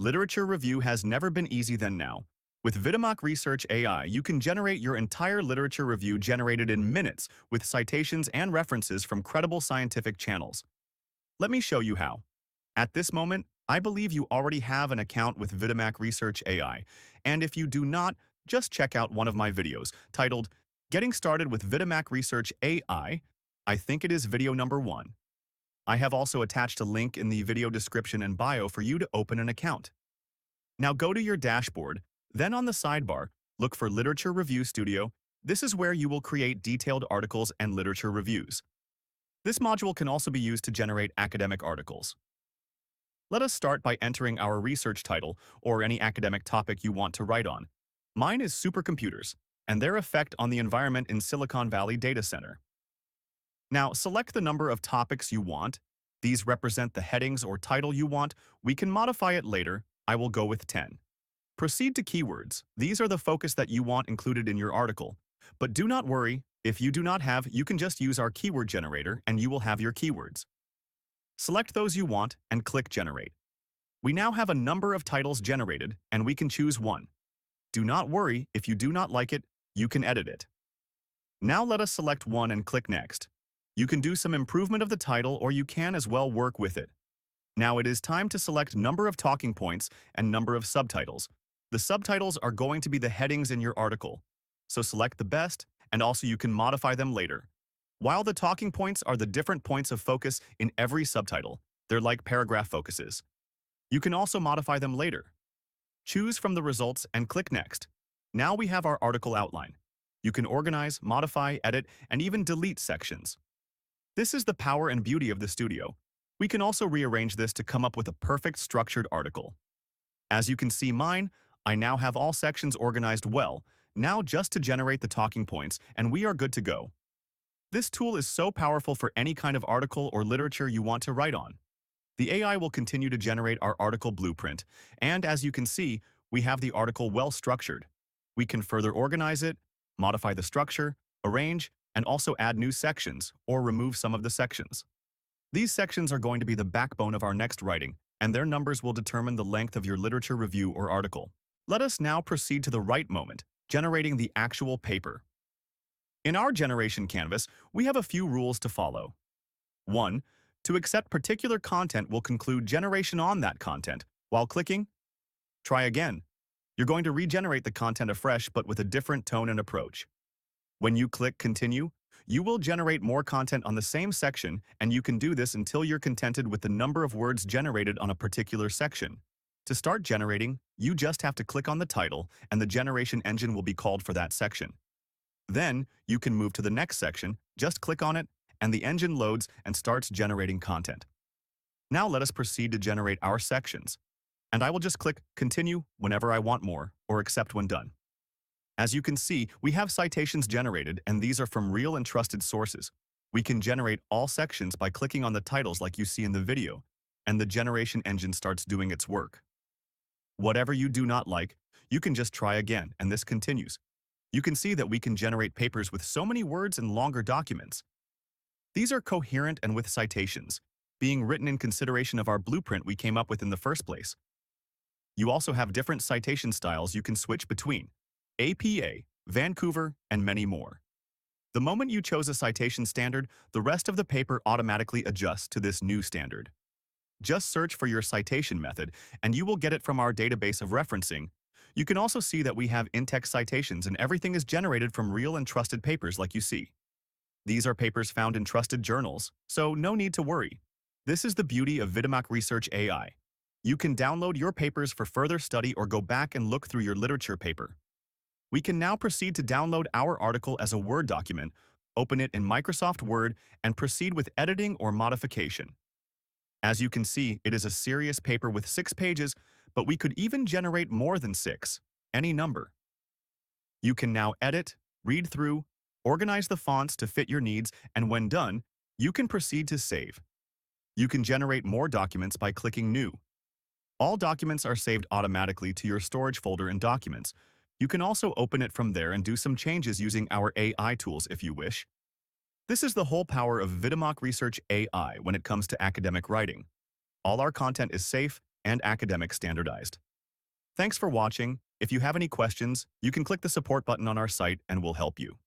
Literature review has never been easy than now. With Videmak Research AI, you can generate your entire literature review generated in minutes with citations and references from credible scientific channels. Let me show you how. At this moment, I believe you already have an account with Videmak Research AI, and if you do not, just check out one of my videos titled Getting Started with Videmak Research AI. I think it is video number 1. I have also attached a link in the video description and bio for you to open an account. Now go to your dashboard, then on the sidebar, look for Literature Review Studio. This is where you will create detailed articles and literature reviews. This module can also be used to generate academic articles. Let us start by entering our research title or any academic topic you want to write on. Mine is supercomputers and their effect on the environment in Silicon Valley data center. Now, select the number of topics you want. These represent the headings or title you want. We can modify it later. I will go with 10. Proceed to keywords. These are the focus that you want included in your article. But do not worry, if you do not have, you can just use our keyword generator and you will have your keywords. Select those you want and click Generate. We now have a number of titles generated and we can choose one. Do not worry, if you do not like it, you can edit it. Now let us select one and click Next. You can do some improvement of the title or you can as well work with it. Now it is time to select number of talking points and number of subtitles. The subtitles are going to be the headings in your article. So select the best, and also you can modify them later. While the talking points are the different points of focus in every subtitle, they're like paragraph focuses. You can also modify them later. Choose from the results and click Next. Now we have our article outline. You can organize, modify, edit, and even delete sections. This is the power and beauty of the studio. We can also rearrange this to come up with a perfect structured article. As you can see mine, I now have all sections organized well, now just to generate the talking points, and we are good to go. This tool is so powerful for any kind of article or literature you want to write on. The AI will continue to generate our article blueprint, and as you can see, we have the article well structured. We can further organize it, modify the structure, arrange, and also add new sections or remove some of the sections. These sections are going to be the backbone of our next writing, and their numbers will determine the length of your literature review or article. Let us now proceed to the right moment, generating the actual paper. In our generation canvas, we have a few rules to follow. 1. To accept particular content will conclude generation on that content. While clicking, try again. You're going to regenerate the content afresh but with a different tone and approach. When you click Continue, you will generate more content on the same section, and you can do this until you're contented with the number of words generated on a particular section. To start generating, you just have to click on the title, and the generation engine will be called for that section. Then, you can move to the next section, just click on it, and the engine loads and starts generating content. Now let us proceed to generate our sections. And I will just click Continue whenever I want more, or Accept when done. As you can see, we have citations generated, and these are from real and trusted sources. We can generate all sections by clicking on the titles like you see in the video, and the generation engine starts doing its work. Whatever you do not like, you can just try again, and this continues. You can see that we can generate papers with so many words and longer documents. These are coherent and with citations, being written in consideration of our blueprint we came up with in the first place. You also have different citation styles you can switch between. APA, Vancouver, and many more. The moment you chose a citation standard, the rest of the paper automatically adjusts to this new standard. Just search for your citation method, and you will get it from our database of referencing. You can also see that we have in-text citations, and everything is generated from real and trusted papers like you see. These are papers found in trusted journals, so no need to worry. This is the beauty of Videmak Research AI. You can download your papers for further study or go back and look through your literature paper. We can now proceed to download our article as a Word document, open it in Microsoft Word, and proceed with editing or modification. As you can see, it is a serious paper with 6 pages, but we could even generate more than 6, any number. You can now edit, read through, organize the fonts to fit your needs, and when done, you can proceed to save. You can generate more documents by clicking New. All documents are saved automatically to your storage folder in Documents. You can also open it from there and do some changes using our AI tools if you wish. This is the whole power of Videmak Research AI when it comes to academic writing. All our content is safe, and academic standardized. Thanks for watching. If you have any questions, you can click the support button on our site and we'll help you.